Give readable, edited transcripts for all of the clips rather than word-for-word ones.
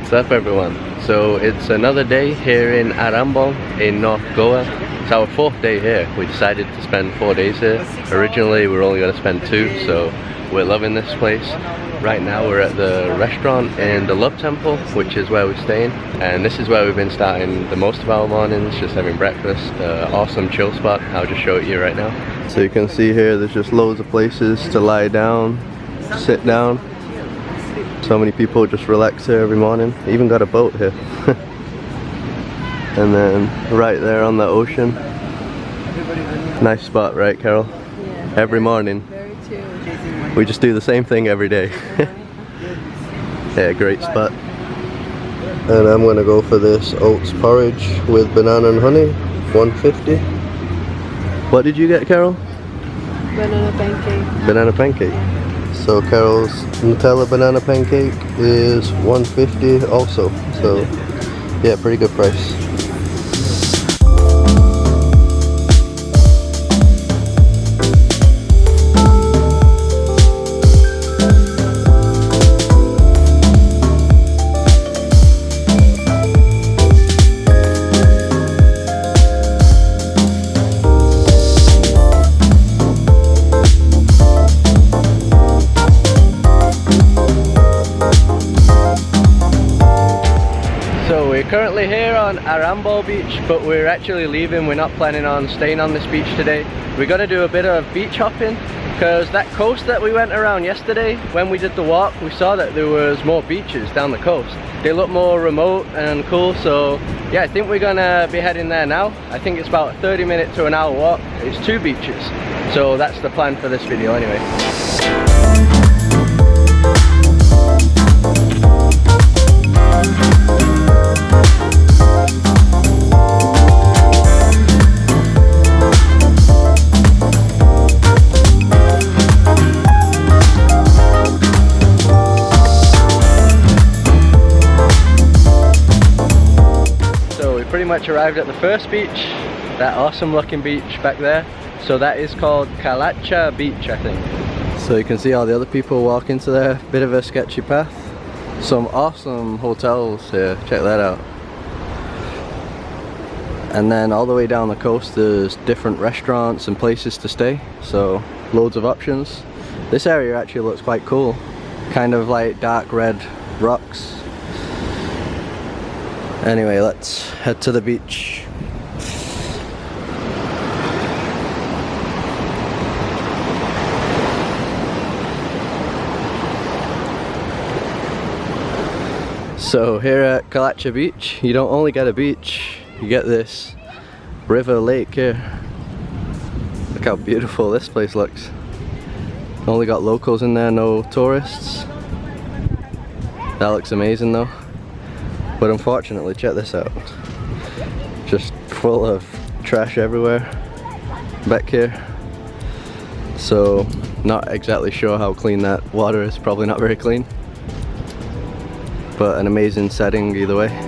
What's up everyone? So it's another day here in Arambol in North Goa. It's our 4th day here. We decided to spend 4 days here. Originally we were only going to spend 2, so we're loving this place. Right now we're at the restaurant in the Love Temple, which is where we're staying. And this is where we've been starting the most of our mornings, just having breakfast. Awesome chill spot. I'll just show it you right now. So you can see here there's just loads of places to lie down, sit down. So many people just relax here every morning. Even got a boat here. And then right there on the ocean. Nice spot, right Carol? Yeah. Every morning. Very chill. We just do the same thing every day. Yeah, great spot. And I'm gonna go for this oats porridge with banana and honey, 150. What did you get, Carol? Banana pancake. Banana pancake. So Carol's Nutella banana pancake is 150 also. So yeah, pretty good price. Currently here on Arambol beach, but we're actually leaving. We're not planning on staying on this beach today. We're gonna do a bit of beach hopping because that coast that we went around yesterday, when we did the walk, we saw that there was more beaches down the coast. They look more remote and cool, so yeah, I think we're gonna be heading there now. I think it's about a 30-minute to an hour walk. It's 2 beaches, so that's the plan for this video anyway. Pretty much arrived at the first beach, that awesome looking beach back there. So that is called Kalacha beach, I think. So you can see all the other people walking to there. Bit of a sketchy path. Some awesome hotels here, check that out. And then all the way down the coast there's different restaurants and places to stay, so loads of options. This area actually looks quite cool, kind of like dark red rocks. Anyway, let's head to the beach. So here at Kalacha beach, you don't only get a beach, you get this river lake here. Look how beautiful this place looks. Only got locals in there, no tourists. That looks amazing though. But unfortunately, check this out. Just full of trash everywhere back here. So, not exactly sure how clean that water is. Probably not very clean. But an amazing setting either way.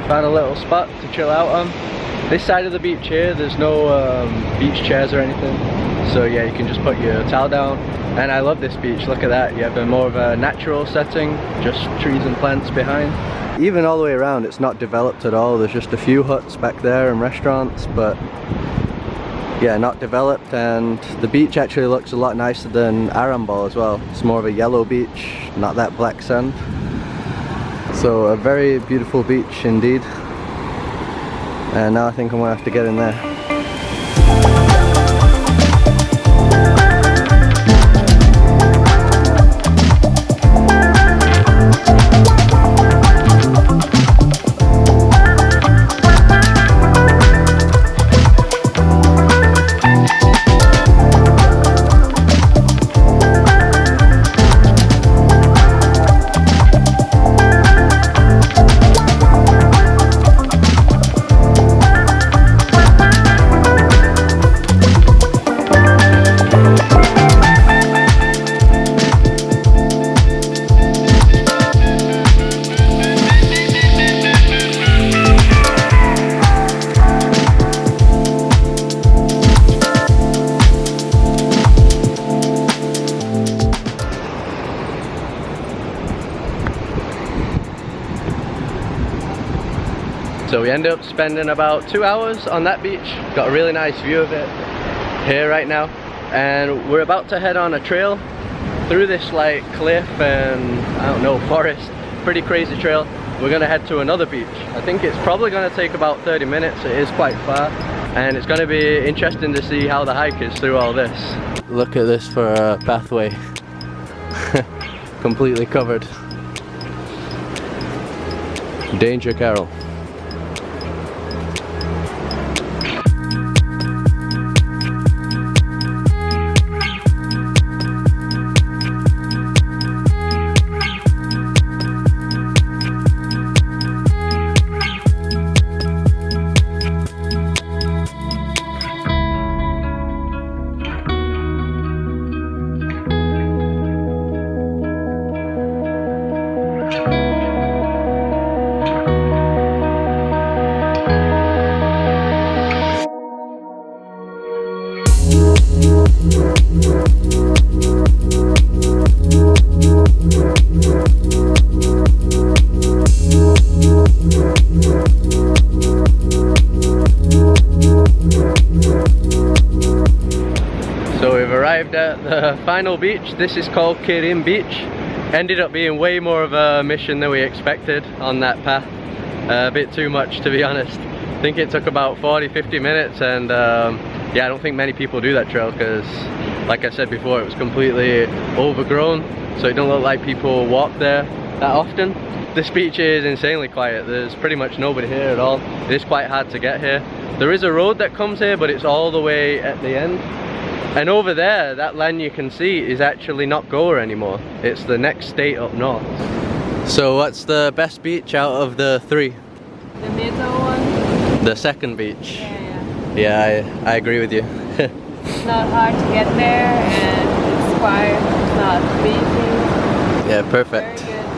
Found a little spot to chill out on. This side of the beach here, there's no beach chairs or anything. So yeah, you can just put your towel down. And I love this beach, look at that. You have a more of a natural setting, just trees and plants behind. Even all the way around, it's not developed at all. There's just a few huts back there and restaurants, but yeah, not developed. And the beach actually looks a lot nicer than Arambol as well. It's more of a yellow beach, not that black sand. So a very beautiful beach indeed. And now I think I'm gonna have to get in there. we ended up spending about 2 hours on that beach. Got a really nice view of it here right now, and we're about to head on a trail through this like cliff and I don't know, forest. Pretty crazy trail. We're gonna head to another beach. I think it's probably gonna take about 30 minutes. It is quite far, and it's gonna be interesting to see how the hike is through all this. Look at this for a pathway. Completely covered. Danger, Carol. So we've arrived at the final beach. This is called Querim Beach. Ended up being way more of a mission than we expected on that path. A bit too much, to be honest. I think it took about 40-50 minutes, and yeah, I don't think many people do that trail because, like I said before, it was completely overgrown, so it don't look like people walk there that often. This beach is insanely quiet. There's pretty much nobody here at all. It is quite hard to get here. There is a road that comes here, but it's all the way at the end. And over there, that land you can see is actually not Goa anymore. It's the next state up north. So what's the best beach out of the three? The middle one? The second beach. Yeah. Yeah, I agree with you. It's not hard to get there, and it's quiet, it's not busy. Yeah, perfect. Very good.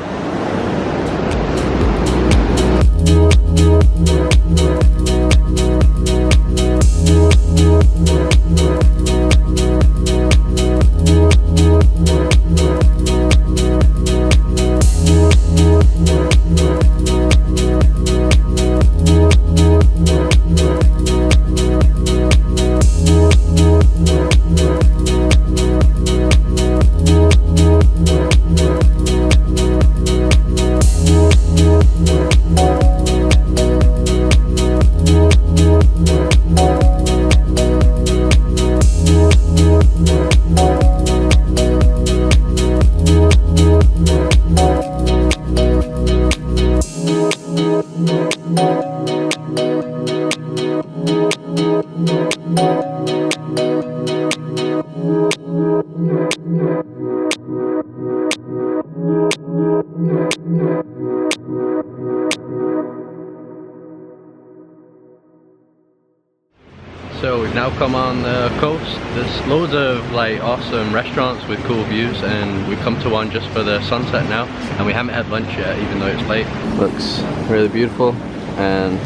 So we've now come on the coast. There's loads of like awesome restaurants with cool views, and we've come to one just for the sunset now, and we haven't had lunch yet even though it's late. Looks really beautiful, and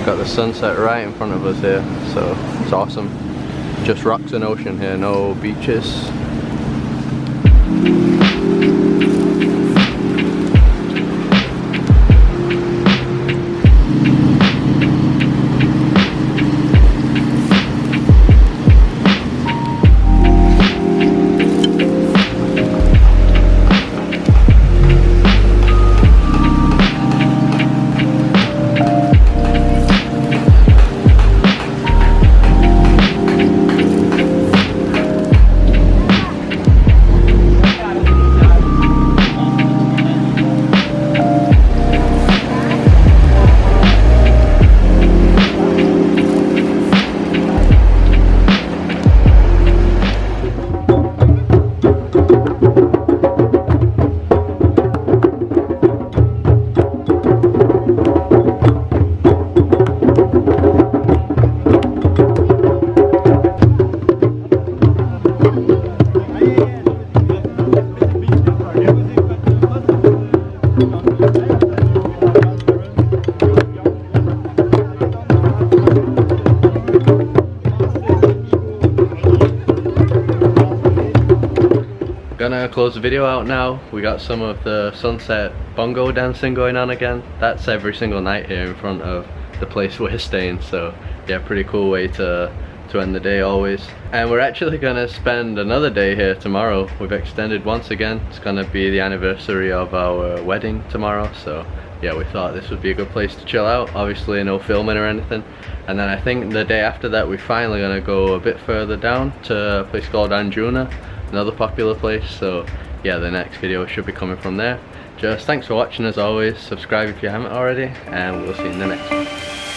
got the sunset right in front of us here, so it's awesome. Just rocks and ocean here, no beaches. Gonna close the video out now. We got some of the sunset bongo dancing going on again. That's every single night here in front of the place we're staying. So yeah, pretty cool way to end the day always. And we're actually gonna spend another day here tomorrow. We've extended once again. It's gonna be the anniversary of our wedding tomorrow, so yeah, we thought this would be a good place to chill out. Obviously no filming or anything. And then I think the day after that we're finally gonna go a bit further down to a place called Anjuna, another popular place. So yeah, the next video should be coming from there. Just thanks for watching as always. Subscribe if you haven't already, and we'll see you in the next one.